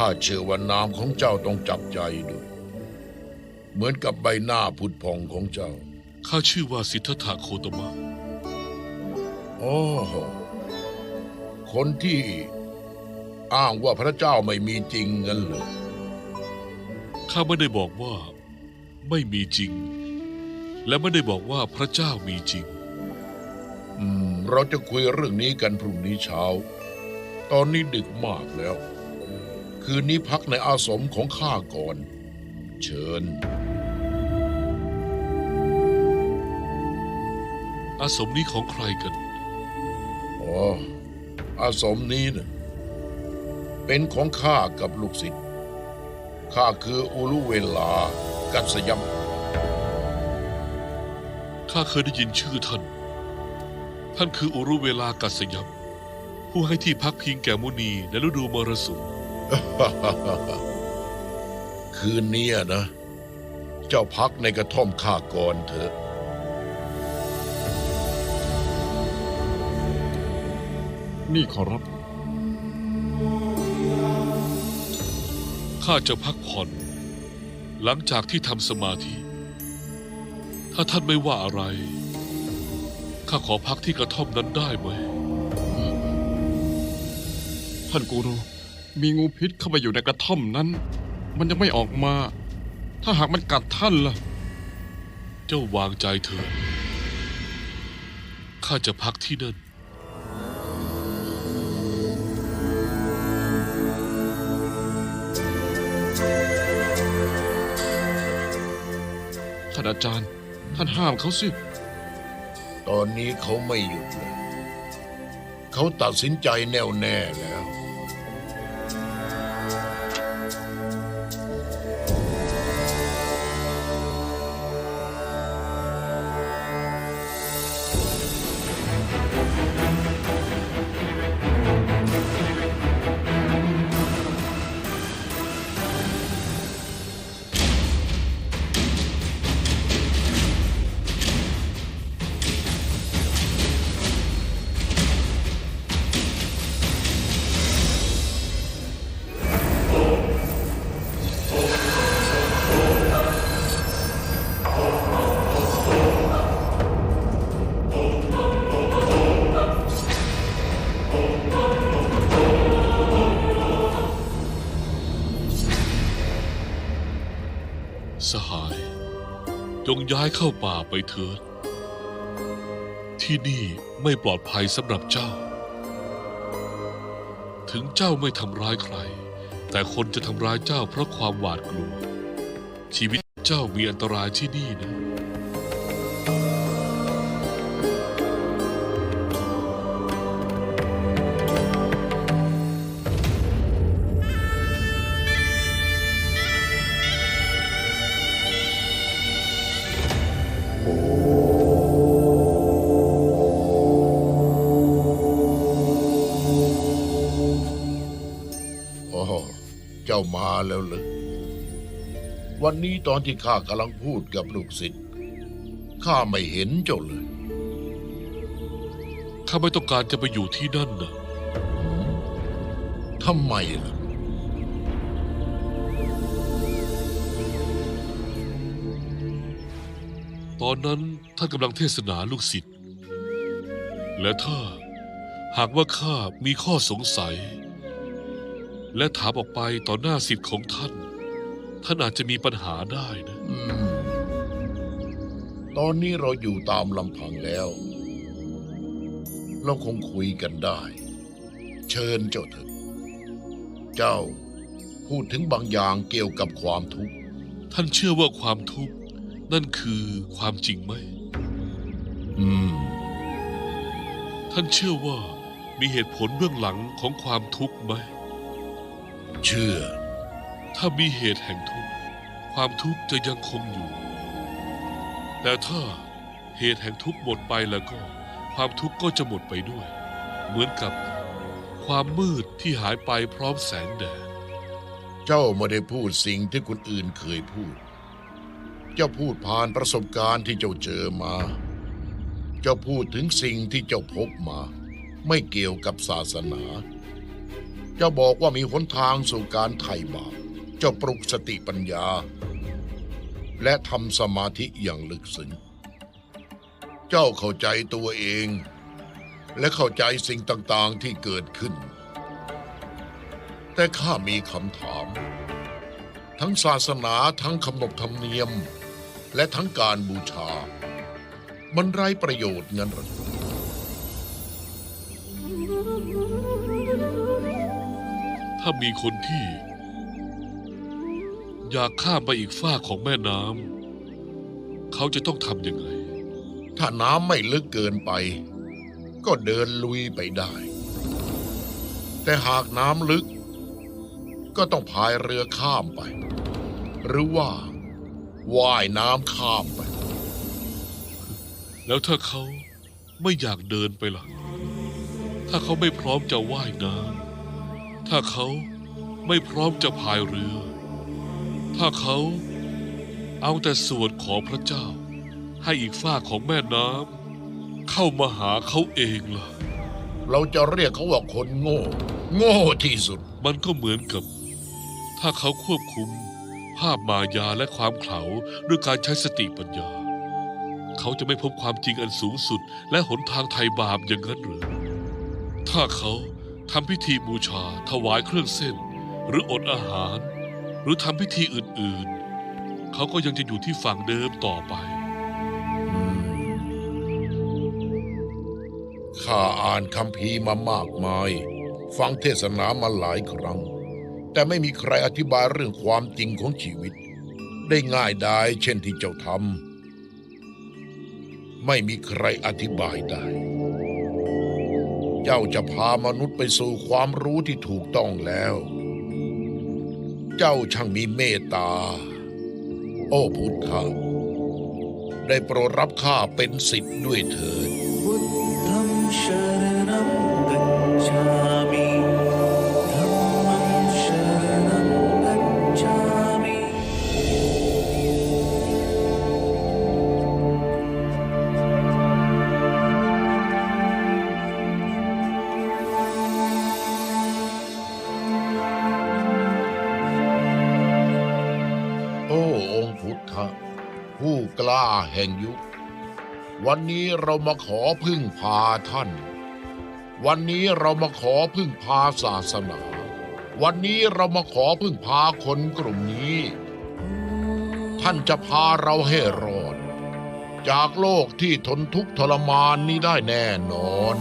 ข้าเชื่อว่านามของเจ้าต้องจับใจด้วยเหมือนกับใบหน้าผุดผ่องของเจ้าข้าชื่อว่าสิทธัตถะโคตมะอ๋อคนที่อ้างว่าพระเจ้าไม่มีจริงงั้นเหรอข้าไม่ได้บอกว่าไม่มีจริงและไม่ได้บอกว่าพระเจ้ามีจริงเราจะคุยเรื่องนี้กันพรุ่งนี้เช้าตอนนี้ดึกมากแล้วคืนนี้พักในอาสมของข้าก่อนเชิญอาสมนี้ของใครกันอ๋ออาสมนี้น่ะเป็นของข้ากับลูกศิษย์ข้าคืออุรุเวลากัสยัมข้าเคยได้ยินชื่อท่านคืออุรุเวลากัสยัมผู้ให้ที่พักพิงแก่มุนีในฤดูมรสุม คืนนี้นะเจ้าพักในกระท่อมข้าก่อนเถอะนี่ขอรับข้าจะพักผ่อนหลังจากที่ทำสมาธิถ้าท่านไม่ว่าอะไรข้าขอพักที่กระท่อมนั้นได้ไหมท่านกูรูมีงูพิษเข้ามาอยู่ในกระท่อมนั้นมันยังไม่ออกมาถ้าหากมันกัดท่านล่ะเจ้าวางใจเถิดข้าจะพักที่นั่นท่านอาจารย์ท่านห้ามเขาสิตอนนี้เขาไม่หยุดเลยเขาตัดสินใจแน่วแน่แล้วสหายจงย้ายเข้าป่าไปเถิดที่นี่ไม่ปลอดภัยสำหรับเจ้าถึงเจ้าไม่ทำร้ายใครแต่คนจะทำร้ายเจ้าเพราะความหวาดกลัวชีวิตเจ้ามีอันตรายที่นี่นะเจ้ามาแล้วเหรอวันนี้ตอนที่ข้ากำลังพูดกับลูกศิษย์ข้าไม่เห็นเจ้าเลยข้าไม่ต้องการจะไปอยู่ที่นั่นนะทำไมล่ะตอนนั้นท่านกำลังเทศนาลูกศิษย์และถ้าหากว่าข้ามีข้อสงสัยและถามออกไปต่อหน้าศิษย์ของท่านอาจจะมีปัญหาได้นะตอนนี้เราอยู่ตามลำพังแล้วเราคงคุยกันได้เชิญเจ้าเถิดเจ้าพูดถึงบางอย่างเกี่ยวกับความทุกข์ท่านเชื่อว่าความทุกข์นั่นคือความจริงไหมท่านเชื่อว่ามีเหตุผลเบื้องหลังของความทุกข์ไหมเชื่อถ้ามีเหตุแห่งทุกข์ความทุกข์จะยังคงอยู่แต่ถ้าเหตุแห่งทุกข์หมดไปแล้วก็ความทุกข์ก็จะหมดไปด้วยเหมือนกับความมืดที่หายไปพร้อมแสงแดดเจ้าไม่ได้พูดสิ่งที่คนอื่นเคยพูดเจ้าพูดผ่านประสบการณ์ที่เจ้าเจอมาเจ้าพูดถึงสิ่งที่เจ้าพบมาไม่เกี่ยวกับศาสนา เจ้าบอกว่ามีหนทางสู่การไถ่บาปเจ้าปลุกสติปัญญา และทำสมาธิอย่างลึกซึ้งเจ้าเข้าใจตัวเอง และเข้าใจสิ่งต่างๆที่เกิดขึ้น แต่ข้ามีคำถาม ทั้งศาสนาทั้งขนบธรรมเนียม และทั้งการบูชา มันไร้ประโยชน์งั้นหรือ ถ้ามีคนที่อยากข้ามไปอีกฝ้ากของแม่น้ำเขาจะต้องทำยังไง ถ้าน้ำไม่ลึกเกินไป ก็เดินลุยไปได้ แต่หากน้ำลึก ก็ต้องพายเรือข้ามไป หรือว่าว่ายน้ำข้ามไป แล้วถ้าเขาไม่อยากเดินไปล่ะ ถ้าเขาไม่พร้อมจะว่ายน้ำถ้าเขาไม่พร้อมจะพายเรือ ถ้าเขาเอาแต่สวดขอพระเจ้า ให้อีกฝ้ากของแม่น้ำเข้ามาหาเขาเองล่ะ เราจะเรียกเขาว่าคนโง่ โง่ที่สุด มันก็เหมือนกับ ถ้าเขาควบคุมภาพมายาและความเขลาด้วยการใช้สติปัญญา เขาจะไม่พบความจริงอันสูงสุดและหนทางไถ่บาปอย่างนั้นหรือ ถ้าเขาทำพิธีบูชาถวายเครื่องเส้น หรืออดอาหาร หรือทำพิธีอื่นๆ เขาก็ยังจะอยู่ที่ฝั่งเดิมต่อไป ข้าอ่านคัมภีร์มามากมาย ฟังเทศนามาหลายครั้ง แต่ไม่มีใครอธิบายเรื่องความจริงของชีวิต ได้ง่ายดายเช่นที่เจ้าทำไม่มีใครอธิบายได้ เจ้าจะพามนุษย์ไปสู่ความรู้ที่ถูกต้องแล้ว เจ้าช่างมีเมตตา โอ้พุทธะได้โปรดรับข้าเป็นศิษย์ด้วยเถิด बुद्धं शरणं गच्छामि धम्मं शरणं गच्छामि โอ้องค์พุทธะผู้กล้าแห่งยุค วันนี้เรามาขอพึ่งพาท่าน วันนี้เรามาขอพึ่งพาศาสนา วันนี้เรามาขอพึ่งพาคนกลุ่มนี้ ท่านจะพาเราให้รอด จากโลกที่ทนทุกข์ทรมานนี้ได้แน่นอน